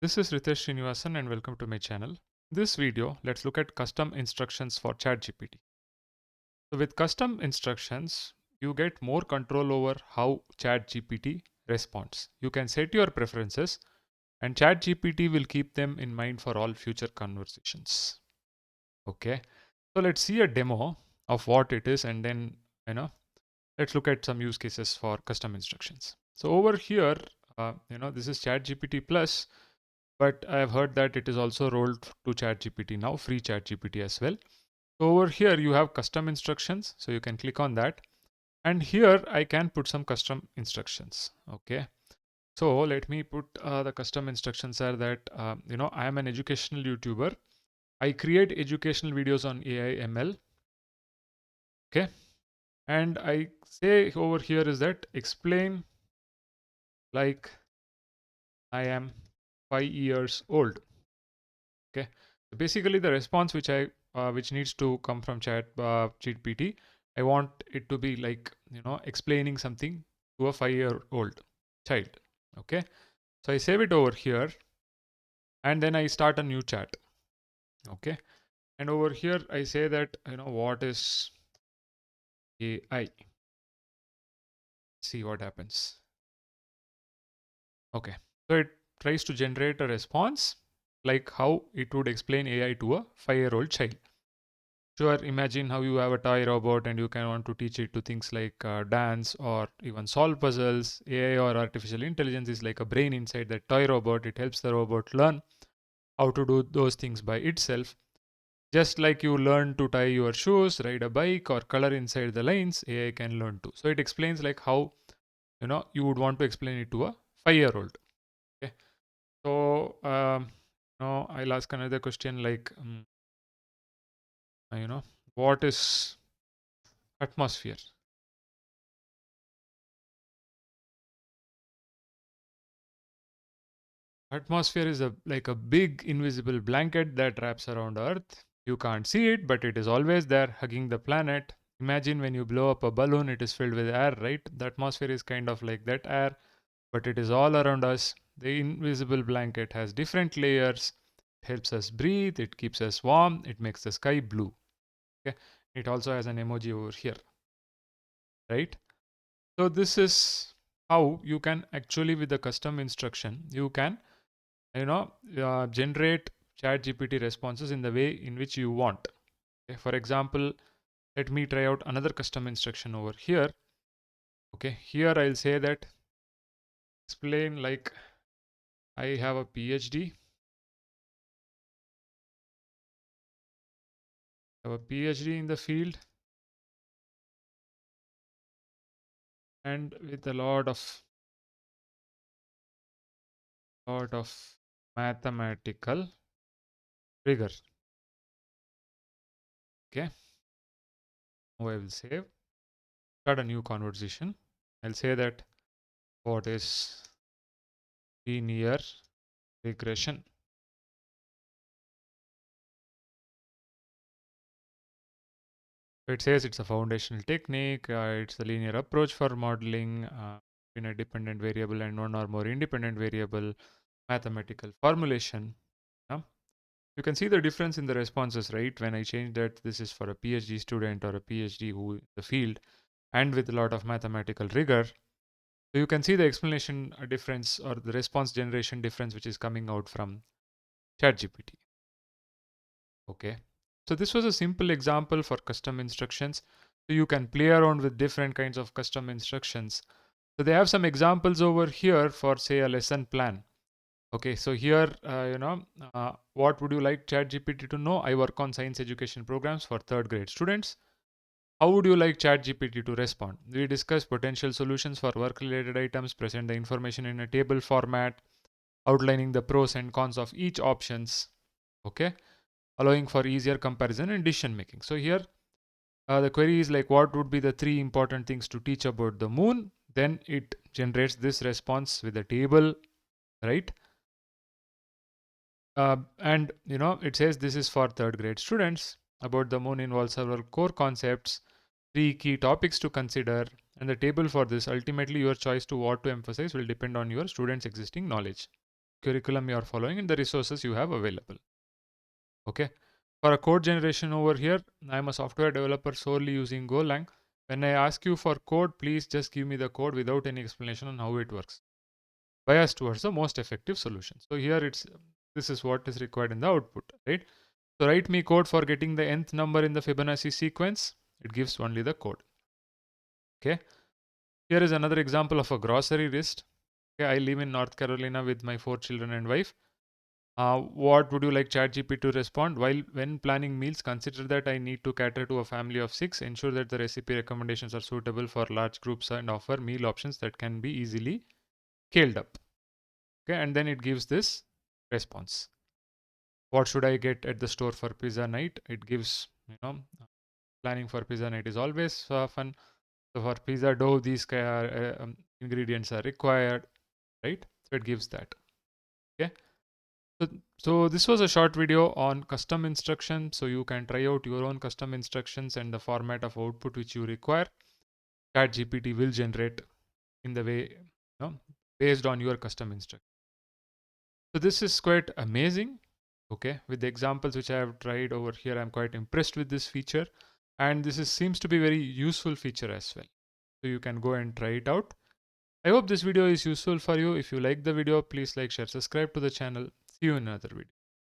This is Ritesh Srinivasan and welcome to my channel. In this video, let's look at custom instructions for ChatGPT. So with custom instructions, you get more control over how ChatGPT responds. You can set your preferences and ChatGPT will keep them in mind for all future conversations. Okay, so let's see a demo of what it is and then, you know, let's look at some use cases for custom instructions. So over here, this is ChatGPT Plus. But I've heard that it is also rolled to ChatGPT now, free ChatGPT as well. So over here you have custom instructions, so you can click on that. And here I can put some custom instructions. Okay. So let me put the custom instructions are that, I am an educational YouTuber. I create educational videos on AI ML. Okay. And I say over here is that explain like I am 5 years old. Okay, so basically the response which needs to come from GPT, I want it to be like explaining something to a 5-year-old child. Okay, so I save it over here and then I start a new chat. Okay, and over here I say that what is AI. See what happens. Okay, so it tries to generate a response like how it would explain AI to a 5-year-old child. Sure, imagine how you have a toy robot and you can want to teach it to things like dance or even solve puzzles. AI or artificial intelligence is like a brain inside that toy robot. It helps the robot learn how to do those things by itself. Just like you learn to tie your shoes, ride a bike, or color inside the lines, AI can learn too. So it explains like how you would want to explain it to a 5-year-old. Okay. So I'll ask another question like what is atmosphere? Atmosphere is like a big invisible blanket that wraps around Earth. You can't see it, but it is always there, hugging the planet. Imagine when you blow up a balloon, it is filled with air, right? The atmosphere is kind of like that air, but it is all around us. The invisible blanket has different layers. It helps us breathe, it keeps us warm, it makes the sky blue. Okay? It also has an emoji over here, right? So this is how you can actually, with the custom instruction, you can generate chat gpt responses in the way in which you want. Okay, for example, let me try out another custom instruction over here. Okay, here I'll say that explain like I have a phd in the field and with a lot of mathematical rigor. Okay, now I will save, start a new conversation. I'll say that what is linear regression. It says it's a foundational technique, it's a linear approach for modeling in a dependent variable and one or more independent variable, mathematical formulation. Yeah? You can see the difference in the responses, right? When I change that, this is for a PhD student or a PhD who in the field and with a lot of mathematical rigor. So you can see the explanation difference or the response generation difference which is coming out from ChatGPT. Okay. So this was a simple example for custom instructions. So you can play around with different kinds of custom instructions. So they have some examples over here for say a lesson plan. Okay, so here, what would you like ChatGPT to know? I work on science education programs for third grade students. How would you like ChatGPT to respond? We discuss potential solutions for work related items, present the information in a table format, outlining the pros and cons of each options. Okay, allowing for easier comparison and decision making. So here the query is like what would be the 3 important things to teach about the moon? Then it generates this response with a table, right? And it says this is for third grade students. About the moon involves several core concepts, 3 key topics to consider, and the table for this. Ultimately, your choice to what to emphasize will depend on your students' existing knowledge. curriculum you are following and the resources you have available. Okay. For a code generation over here, I'm a software developer solely using Golang. When I ask you for code, please just give me the code without any explanation on how it works. Bias towards the most effective solution. So here this is what is required in the output, right? So write me code for getting the nth number in the Fibonacci sequence. It gives only the code. Okay. Here is another example of a grocery list. Okay, I live in North Carolina with my 4 children and wife. What would you like ChatGPT to respond? When planning meals, consider that I need to cater to a family of 6. Ensure that the recipe recommendations are suitable for large groups and offer meal options that can be easily scaled up. Okay, and then it gives this response. What should I get at the store for pizza night? It gives, planning for pizza night is always fun. So for pizza dough, these ingredients are required, right? So it gives that. Okay. So this was a short video on custom instructions. So you can try out your own custom instructions and the format of output which you require. ChatGPT will generate in the way, based on your custom instruction. So this is quite amazing. Okay, with the examples which I have tried over here, I'm quite impressed with this feature, and seems to be very useful feature as well. So you can go and try it out. I hope this video is useful for you. If you like the video, please like, share, subscribe to the channel. See you in another video.